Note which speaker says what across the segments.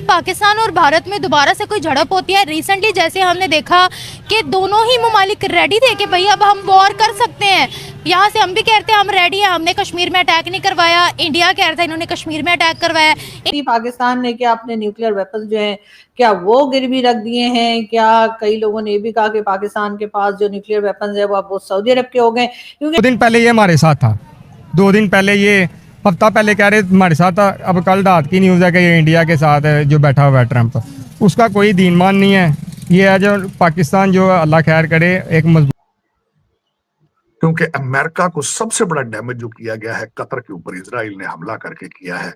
Speaker 1: पाकिस्तान और भारत में दोबारा से कोई झड़प होती है, रिसेंटली जैसे हमने देखा कि दोनों ही ममालिक रेडी थे कि भाई अब हम वॉर कर सकते हैं। यहाँ से हम भी कहते हैं हम रेडी हैं, हमने कश्मीर में अटैक नहीं करवाया, इंडिया कह रहा था इन्होंने कश्मीर में अटैक करवाया।
Speaker 2: पाकिस्तान ने क्या अपने न्यूक्लियर वेपन्स जो हैं क्या वो गिरवी रख दिए हैं? क्या कई लोगों ने भी कहा कि पाकिस्तान के पास जो न्यूक्लियर वेपन्स है वो अब वो सऊदी अरब के हो गए? क्योंकि
Speaker 3: 2 दिन पहले ये हमारे साथ था, 2 दिन पहले ये हफ्ता पहले कह रहे हमारे साथ था। अब कल रात की न्यूज़ है कि ये इंडिया के साथ है जो बैठा हुआ है ट्रंप, उसका कोई दीन मान नहीं है। ये है जो पाकिस्तान जो अल्लाह खैर करे एक मजबूत,
Speaker 4: क्योंकि अमेरिका को सबसे बड़ा डैमेज जो किया गया है कतर के ऊपर इजराइल ने हमला करके किया है,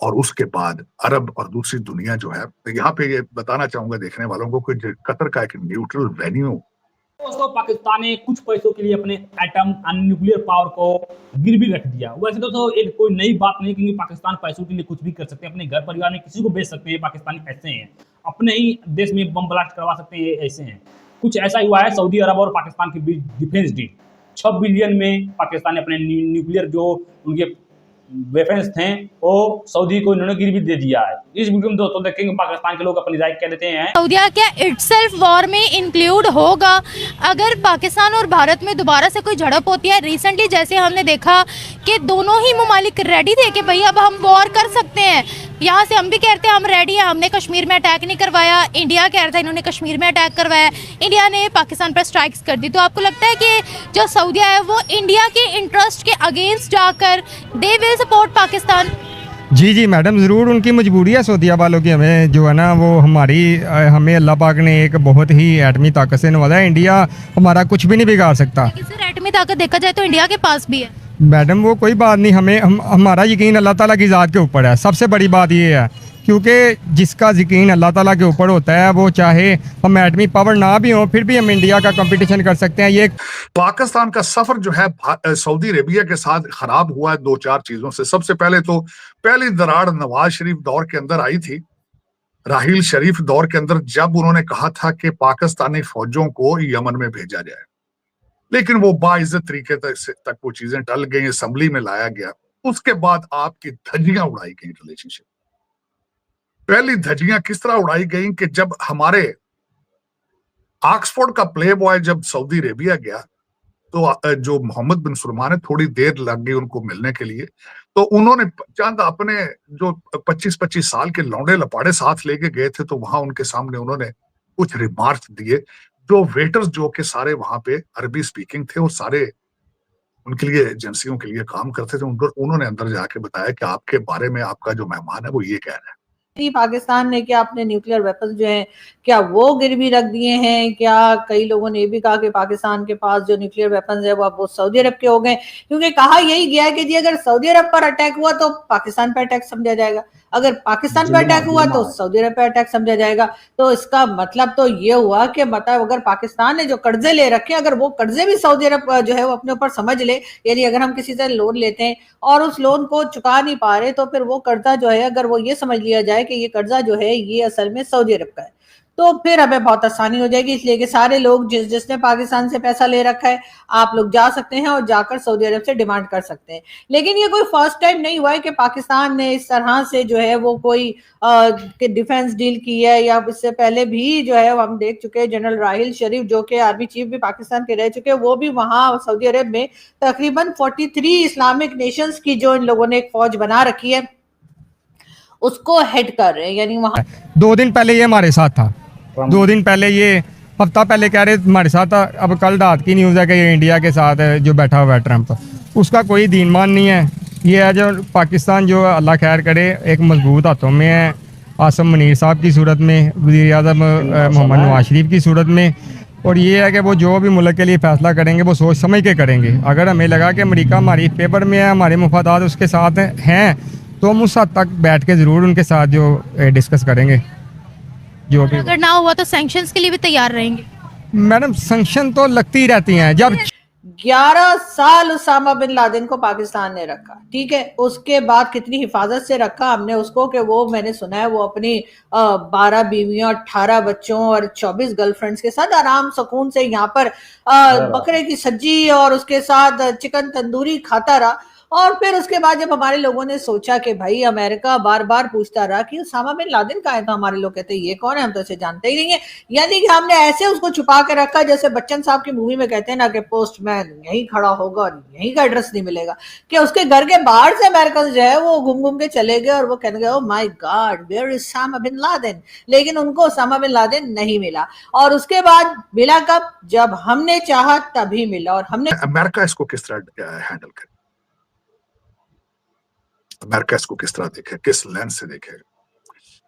Speaker 4: और उसके बाद अरब और दूसरी दुनिया जो है, यहाँ पे ये बताना चाहूंगा देखने वालों को कि कतर का एक न्यूट्रल वेन्यू
Speaker 5: दोस्तों पाकिस्तान ने कुछ पैसों के लिए अपने एटम न्यूक्लियर पावर को गिरवी रख दिया। वैसे तो एक कोई नई बात नहीं, क्योंकि पाकिस्तान पैसों के लिए कुछ भी कर सकते हैं, अपने घर परिवार में किसी को बेच सकते हैं। पाकिस्तानी ऐसे हैं, अपने ही देश में बम ब्लास्ट करवा सकते हैं, ऐसे हैं। कुछ ऐसा हुआ है सऊदी अरब और पाकिस्तान के बीच डिफेंस डील 6 बिलियन में पाकिस्तान ने अपने न्यूक्लियर जो उनके वेपन्स थे वो सऊदी को इन्होंने गिरवी दे दिया है। इस वीडियो में दोस्तों देखेंगे पाकिस्तान के लोग अपनी राय कह देते हैं।
Speaker 1: सऊदी क्या इटसेल्फ वॉर में इंक्लूड होगा अगर पाकिस्तान और भारत में दोबारा से कोई झड़प होती है? रिसेंटली जैसे हमने देखा कि दोनों ही ममालिक रेडी थे कि भाई अब हम वॉर कर सकते हैं। यहाँ से हम भी कहते हैं हम रेडी हैं, हमने कश्मीर में अटैक नहीं करवाया, इंडिया कह रहा था इन्होंने कश्मीर में अटैक करवाया, इंडिया ने पाकिस्तान पर स्ट्राइक्स कर दी। तो आपको लगता है कि जो सऊदी है वो इंडिया के इंटरेस्ट के अगेंस्ट जाकर दे विल सपोर्ट पाकिस्तान?
Speaker 3: जी मैडम, ज़रूर उनकी मजबूरी है सऊदीया वालों की। हमें जो है ना वो हमें अल्लाह पाक ने एक बहुत ही एटमी ताकत से नवाजा है। इंडिया हमारा कुछ भी नहीं बिगाड़ सकता।
Speaker 1: लेकिन सर एटमी ताकत देखा जाए तो इंडिया के पास भी है
Speaker 3: मैडम, वो कोई बात नहीं। हमारा यकीन अल्लाह ताला की ज़ात के ऊपर है। सबसे बड़ी बात ये है, क्योंकि जिसका यकीन अल्लाह ताला के ऊपर होता है वो चाहे हम एटमी पावर ना भी हो फिर भी हम इंडिया का कंपटीशन कर सकते हैं। ये
Speaker 4: पाकिस्तान का सफर जो है सऊदी अरेबिया के साथ खराब हुआ है 2-4 चीजों से। सबसे पहले तो पहली दरार नवाज शरीफ दौर के अंदर आई थी, राहील शरीफ दौर के अंदर, जब उन्होंने कहा था कि पाकिस्तानी फौजों को यमन में भेजा जाए, लेकिन वो बाइज्जत तरीके तक वो चीजें टल गई, असेंबली में लाया गया। उसके बाद आपकी धज्जियां उड़ाई गई रिलेशनशिप। पहली धज्जियां किस तरह उड़ाई गई कि जब हमारे ऑक्सफोर्ड का प्ले बॉय जब सऊदी अरेबिया गया तो जो मोहम्मद बिन सलमान है, थोड़ी देर लग गई उनको मिलने के लिए, तो उन्होंने चंद अपने जो 25-25 साल के लौंडे लपाड़े साथ लेके गए थे, तो वहां उनके सामने उन्होंने कुछ रिमार्क्स दिए। जो वेटर्स जो के सारे वहां पे अरबी स्पीकिंग थे, वो सारे उनके लिए एजेंसियों के लिए काम करते थे। उन्होंने अंदर जाके बताया कि आपके बारे में आपका जो मेहमान है वो ये कह रहा है।
Speaker 2: पाकिस्तान ने क्या अपने न्यूक्लियर वेपन्स जो हैं क्या वो गिरवी रख दिए हैं? क्या कई लोगों ने भी कहा कि पाकिस्तान के पास जो न्यूक्लियर वेपन्स है वो अब वो सऊदी अरब के हो गए? क्योंकि कहा यही गया है कि जी अगर सऊदी अरब पर अटैक हुआ तो पाकिस्तान पर अटैक समझा जाएगा, अगर पाकिस्तान पर अटैक हुआ तो सऊदी अरब पर अटैक समझा जाएगा। तो इसका मतलब तो ये हुआ कि मतलब अगर पाकिस्तान ने जो कर्जे ले रखे, अगर वो कर्जे भी सऊदी अरब जो है वो अपने ऊपर समझ ले, यानी अगर हम किसी से लोन लेते हैं और उस लोन को चुका नहीं पा रहे, तो फिर वो कर्जा जो है अगर वो ये समझ लिया जाए कि ये कर्जा जो है ये असल में सऊदी अरब का है, तो फिर हमें बहुत आसानी हो जाएगी। इसलिए कि सारे लोग जिसने पाकिस्तान से पैसा ले रखा है, आप लोग जा सकते हैं और जाकर सऊदी अरब से डिमांड कर सकते हैं। लेकिन ये कोई फर्स्ट टाइम नहीं हुआ है कि पाकिस्तान ने इस तरह से जो है वो कोई डिफेंस डील की है, या इससे पहले भी जो है हम देख चुके हैं जनरल राहील शरीफ जो कि आर्मी चीफ भी पाकिस्तान के रह चुके हैं, वो भी वहां सऊदी अरब में तकरीबन 43 इस्लामिक नेशंस की जो इन लोगों ने एक फौज बना रखी है उसको हेड कर रहे हैं। यानी वहां
Speaker 3: 2 दिन पहले ये हमारे साथ था, 2 दिन पहले ये हफ्ता पहले कह रहे हमारे साथ था। अब कल रात की न्यूज़ है कि ये इंडिया के साथ है जो बैठा हुआ है ट्रंप, उसका कोई दीन मान नहीं है। ये है जो पाकिस्तान जो अल्लाह खैर करे एक मजबूत हाथों में है, आसम मुनीर साहब की सूरत में, वज़ीर आज़म मोहम्मद नवाज शरीफ की सूरत में। और ये है कि वो जो भी मुल्क के लिए फैसला करेंगे वो सोच समझ के करेंगे। अगर हमें लगा कि अमेरिका हमारी फेवर में है, हमारे मुफादात उसके साथ हैं, तो हम उस हद तक बैठ के ज़रूर उनके साथ जो डिस्कस करेंगे। जो भी
Speaker 1: अगर ना हुआ तो सैंक्शंस के लिए भी तैयार रहेंगे?
Speaker 3: मैडम, सैंक्शन तो लगती रहती हैं। जब
Speaker 2: 11 साल उसामा बिन लादेन को पाकिस्तान ने रखा, ठीक है, उसके बाद कितनी हिफाजत से रखा हमने उसको कि वो मैंने सुना है वो अपनी 12 बीवियों, 18 बच्चों और 24 गर्लफ्रेंड्स के साथ आराम सुकून से यहाँ पर बकरे की सब्जी और उसके साथ चिकन तंदूरी खाता रहा। और फिर उसके बाद जब हमारे लोगों ने सोचा कि भाई अमेरिका बार बार पूछता रहा कि उसामा बिन लादेन कहाँ है, तो हमारे लोग कहते हैं ये कौन है, हम तो इसे जानते ही नहीं है। यानी कि हमने ऐसे उसको छुपा के रखा जैसे बच्चन साहब की मूवी में कहते हैं ना कि पोस्टमैन यहीं खड़ा होगा और यहीं का एड्रेस नहीं मिलेगा, कि उसके घर के बाहर से अमेरिकन जो है वो घूम घूम के चले गए और वो कहने गए, oh my god where is Osama bin Laden, लेकिन उनको उसामा बिन लादेन नहीं मिला। और उसके बाद मिला कब, जब हमने चाहा तभी मिला। और हमने
Speaker 4: अमेरिका इसको किस तरह हैंडल करे, अमेरिका इसको किस तरह देखे, किस लेंस से देखे?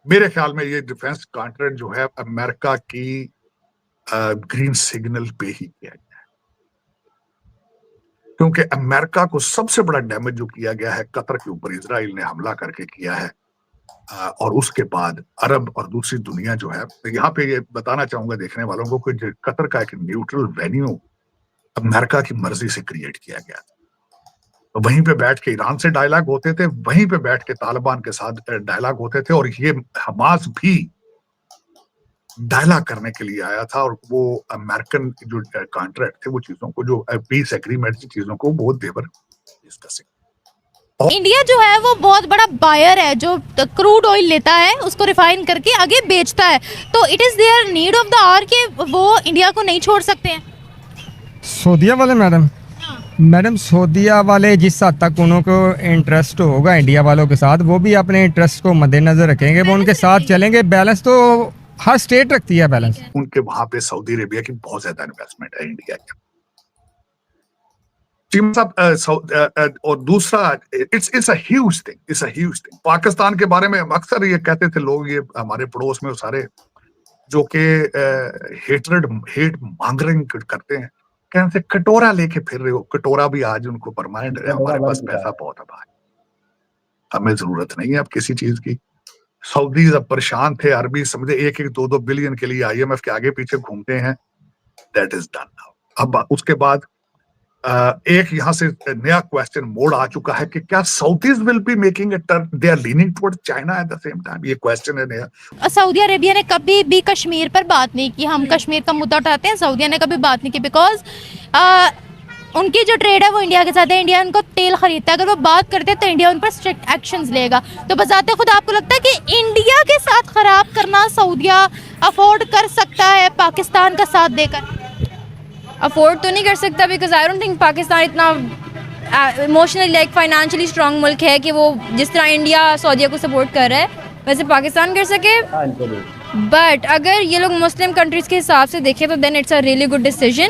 Speaker 4: मेरे ख्याल में ये डिफेंस कॉन्ट्रैक्ट जो है अमेरिका की ग्रीन सिग्नल पे ही किया गया है, क्योंकि अमेरिका को सबसे बड़ा डैमेज जो किया गया है कतर के ऊपर इजराइल ने हमला करके किया है, और उसके बाद अरब और दूसरी दुनिया जो है, यहाँ पे ये बताना चाहूंगा देखने वालों को कि कतर का एक न्यूट्रल वेन्यू अमेरिका की मर्जी से क्रिएट किया गया था। तो वहीं पे बैठ के ईरान से डायलॉग होते थे, वहीं पे बैठ के तालिबान के साथ डायलॉग होते थे, और ये हमास भी डायलॉग करने के लिए आया था। और वो अमेरिकन जो कॉन्ट्रैक्ट थे, वो चीजों को, जो पीस एग्रीमेंट की चीजों को वो देवर डिस्कसिंग।
Speaker 1: इंडिया जो है वो बहुत बड़ा बायर है, जो क्रूड ऑयल लेता है उसको रिफाइन करके आगे बेचता है, तो it is there need of the hour कि वो इंडिया को नहीं छोड़ सकते हैं।
Speaker 3: सऊदीया वाले मैडम सऊदीया वाले जिस हद तक उनको इंटरेस्ट होगा इंडिया वालों के साथ, वो भी अपने इंटरेस्ट को मद्देनजर रखेंगे, वो उनके साथ चलेंगे। बैलेंस तो हर स्टेट रखती है बैलेंस।
Speaker 4: उनके वहां पे सऊदी अरेबिया की बहुत ज्यादा इन्वेस्टमेंट है इंडिया की। चीमा साहब, और दूसरा it's a huge thing. Pakistan के बारे में अक्सर ये कहते थे लोग, ये हमारे पड़ोस में सारे जो कि हेट मॉन्गरिंग करते हैं, कहने से कटोरा लेके फिर रहे हो, कटोरा भी आज उनको परमानेंट है, हमारे पास पैसा बहुत है भाई, हमें जरूरत नहीं है अब किसी चीज की। सऊदीज अब परेशान थे, अरबी समझे 1-2 बिलियन के लिए IMF के आगे पीछे घूमते हैं, दैट इज डन नाउ। अब उसके बाद एक यहाँ से नया क्वेश्चन मोड़ आ चुका है कि क्या Saudis will be making a turn, they are leaning toward China at the same time, ये क्वेश्चन है नया।
Speaker 1: सऊदी अरेबिया ने कभी भी कश्मीर पर बात नहीं की, हम कश्मीर का मुद्दा उठाते हैं, सऊदीया ने कभी बात नहीं की, बिकॉज उनकी जो ट्रेड है वो इंडिया के साथ है, इंडिया उनको तेल खरीदता है, अगर वो बात करते हैं तो इंडिया उन पर स्ट्रिक्ट एक्शंस लेगा। तो बजाते खुद आपको लगता है कि इंडिया के साथ खराब करना सऊदीया अफोर्ड कर सकता है पाकिस्तान का साथ देकर?
Speaker 6: अफोर्ड तो नहीं कर सकता, because I don't think Pakistan इतना इमोशनली लाइक फाइनेंशियली स्ट्रॉन्ग मुल्क है कि वो जिस तरह इंडिया सऊदीया को सपोर्ट कर रहा है वैसे पाकिस्तान कर सके। बट अगर ये लोग मुस्लिम कंट्रीज के हिसाब से देखें तो then it's a really good decision.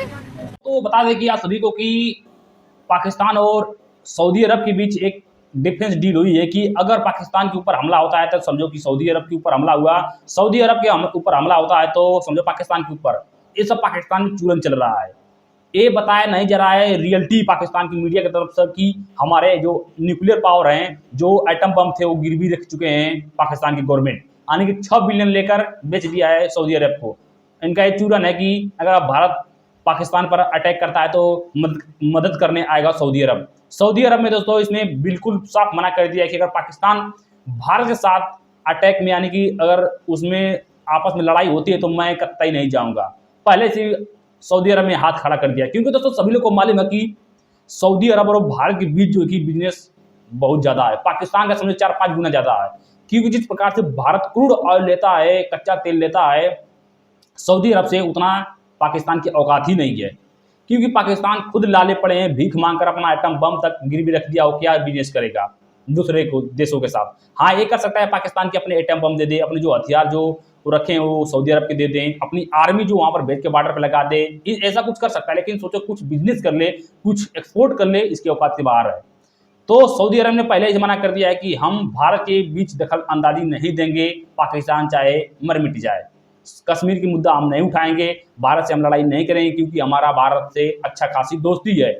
Speaker 5: तो बता दें कि आप सभी को कि पाकिस्तान और सऊदी अरब के बीच एक डिफेंस डील हुई है कि अगर पाकिस्तान के ऊपर हमला होता है तो समझो कि सऊदी अरब के ऊपर हमला हुआ, सऊदी अरब के ऊपर हमला होता है तो समझो पाकिस्तान के ऊपर। ये सब पाकिस्तान में चूरन चल रहा है, ये बताया नहीं जा रहा है रियलिटी पाकिस्तान की मीडिया की तरफ से कि हमारे जो न्यूक्लियर पावर हैं, जो एटम बम थे वो गिरवी रख चुके हैं पाकिस्तान की गवर्नमेंट, यानी कि 6 बिलियन लेकर बेच दिया है सऊदी अरब को। इनका ये चूरन है कि अगर अब भारत पाकिस्तान पर अटैक करता है तो मदद करने आएगा सऊदी अरब। सऊदी अरब में दोस्तों इसने बिल्कुल साफ मना कर दिया है कि अगर पाकिस्तान भारत के साथ अटैक में, यानी कि अगर उसमें आपस में लड़ाई होती है तो मैं कतई नहीं जाऊँगा। पहले से सऊदी अरब ने हाथ खड़ा कर दिया, क्योंकि दोस्तों सभी लोग को मालूम है कि सऊदी अरब और भारत के बीच जो कि बिजनेस बहुत ज़्यादा है, पाकिस्तान का समझो 4-5 गुना ज़्यादा है, क्योंकि जिस प्रकार से भारत क्रूड ऑयल लेता है, कच्चा तेल लेता है, सऊदी अरब से उतना पाकिस्तान की औकात ही नहीं है, क्योंकि पाकिस्तान खुद लाले पड़े हैं, भीख मांग कर अपना एटम बम तक गिरवी रख दिया, हो क्या बिजनेस करेगा दूसरे को देशों के साथ। हाँ, ये कर सकता है पाकिस्तान के अपने एटम बम दे दे, अपने जो हथियार जो रखे हैं वो सऊदी अरब के दे दें, अपनी आर्मी जो वहाँ पर भेज के बॉर्डर पर लगा दे, ऐसा कुछ कर सकता है। लेकिन सोचो कुछ बिजनेस कर ले, कुछ एक्सपोर्ट कर ले, इसकी औकात के बाहर है। तो सऊदी अरब ने पहले ही मना कर दिया है कि हम भारत के बीच दखल अंदाजी नहीं देंगे, पाकिस्तान चाहे मर मिट जाए, कश्मीर की मुद्दा हम नहीं उठाएंगे, भारत से हम लड़ाई नहीं करेंगे, क्योंकि हमारा भारत से अच्छा खासी दोस्ती है।